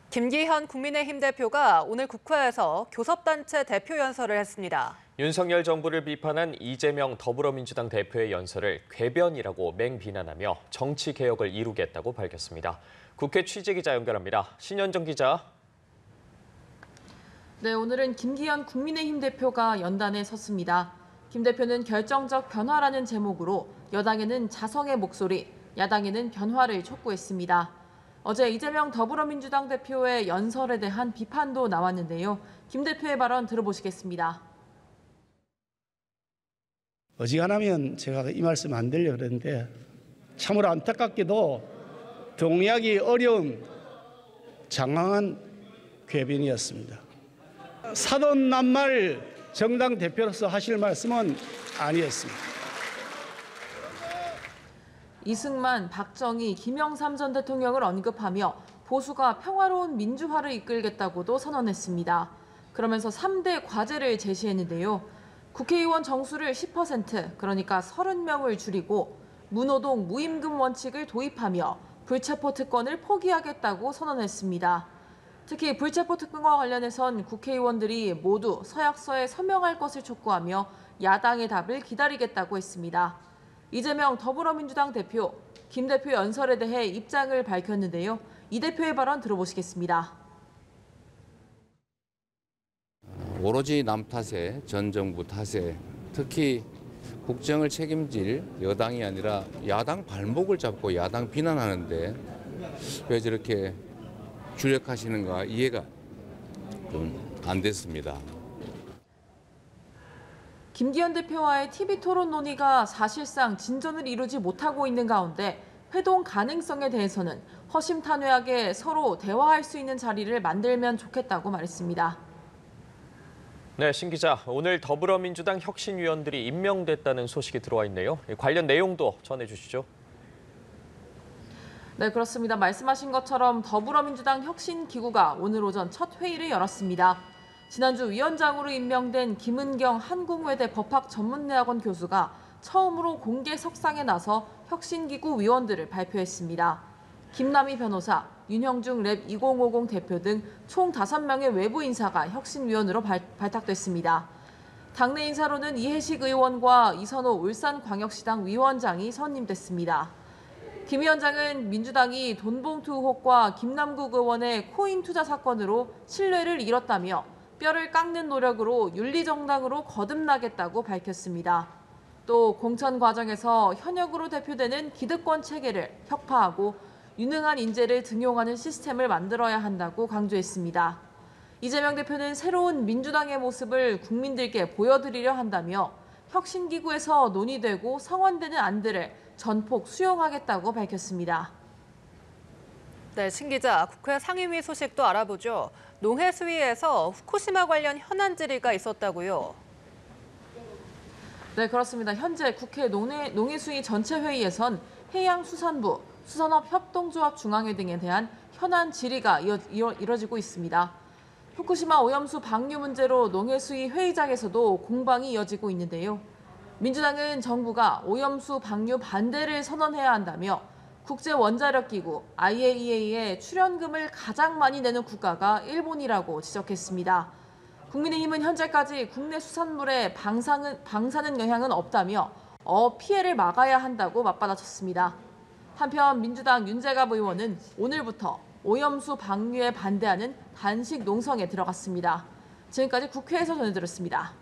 김기현 국민의힘 대표가 오늘 국회에서 교섭단체 대표 연설을 했습니다. 윤석열 정부를 비판한 이재명 더불어민주당 대표의 연설을 궤변이라고 맹비난하며 정치개혁을 이루겠다고 밝혔습니다. 국회 취재기자 연결합니다. 신현정 기자. 네, 오늘은 김기현 국민의힘 대표가 연단에 섰습니다. 김 대표는 결정적 변화라는 제목으로 여당에는 자성의 목소리, 야당에는 변화를 촉구했습니다. 어제 이재명 더불어민주당 대표의 연설에 대한 비판도 나왔는데요. 김 대표의 발언 들어보시겠습니다. 어지간하면 제가 이 말씀 안 드리려고 그랬는데 참으로 안타깝게도 동의하기 어려운 장황한 궤변이었습니다. 사돈 낱말 정당 대표로서 하실 말씀은 아니었습니다. 이승만, 박정희, 김영삼 전 대통령을 언급하며 보수가 평화로운 민주화를 이끌겠다고도 선언했습니다. 그러면서 3대 과제를 제시했는데요. 국회의원 정수를 10%, 그러니까 30명을 줄이고 무노동, 무임금 원칙을 도입하며 불체포 특권을 포기하겠다고 선언했습니다. 특히 불체포 특권과 관련해선 국회의원들이 모두 서약서에 서명할 것을 촉구하며 야당의 답을 기다리겠다고 했습니다. 이재명 더불어민주당 대표, 김 대표 연설에 대해 입장을 밝혔는데요. 이 대표의 발언 들어보시겠습니다. 오로지 남 탓에, 전 정부 탓에, 특히 국정을 책임질 여당이 아니라 야당 발목을 잡고 야당 비난하는데 왜 저렇게 주력하시는가 이해가 좀 안 됐습니다. 김기현 대표와의 TV 토론 논의가 사실상 진전을 이루지 못하고 있는 가운데 회동 가능성에 대해서는 허심탄회하게 서로 대화할 수 있는 자리를 만들면 좋겠다고 말했습니다. 네, 신 기자, 오늘 더불어민주당 혁신위원들이 임명됐다는 소식이 들어와 있네요. 관련 내용도 전해주시죠. 네, 그렇습니다. 말씀하신 것처럼 더불어민주당 혁신기구가 오늘 오전 첫 회의를 열었습니다. 지난주 위원장으로 임명된 김은경 한국외대 법학전문대학원 교수가 처음으로 공개 석상에 나서 혁신기구 위원들을 발표했습니다. 김남희 변호사, 윤형중 랩 2050 대표 등 총 5명의 외부 인사가 혁신위원으로 발탁됐습니다. 당내 인사로는 이해식 의원과 이선호 울산광역시당 위원장이 선임됐습니다. 김 위원장은 민주당이 돈봉투 의혹과 김남국 의원의 코인 투자 사건으로 신뢰를 잃었다며 뼈를 깎는 노력으로 윤리정당으로 거듭나겠다고 밝혔습니다. 또 공천 과정에서 현역으로 대표되는 기득권 체계를 혁파하고 유능한 인재를 등용하는 시스템을 만들어야 한다고 강조했습니다. 이재명 대표는 새로운 민주당의 모습을 국민들께 보여드리려 한다며 혁신기구에서 논의되고 성원되는 안들을 전폭 수용하겠다고 밝혔습니다. 네, 신 기자, 국회 상임위 소식도 알아보죠. 농해수위에서 후쿠시마 관련 현안 질의가 있었다고요? 네, 그렇습니다. 현재 국회 농해수위 전체 회의에선 해양수산부, 수산업협동조합 중앙회 등에 대한 현안 질의가 이뤄지고 있습니다. 후쿠시마 오염수 방류 문제로 농해수위 회의장에서도 공방이 이어지고 있는데요. 민주당은 정부가 오염수 방류 반대를 선언해야 한다며 국제원자력기구 IAEA에 출연금을 가장 많이 내는 국가가 일본이라고 지적했습니다. 국민의힘은 현재까지 국내 수산물에 방사능 영향은 없다며 피해를 막아야 한다고 맞받아쳤습니다. 한편 민주당 윤재갑 의원은 오늘부터 오염수 방류에 반대하는 단식 농성에 들어갔습니다. 지금까지 국회에서 전해드렸습니다.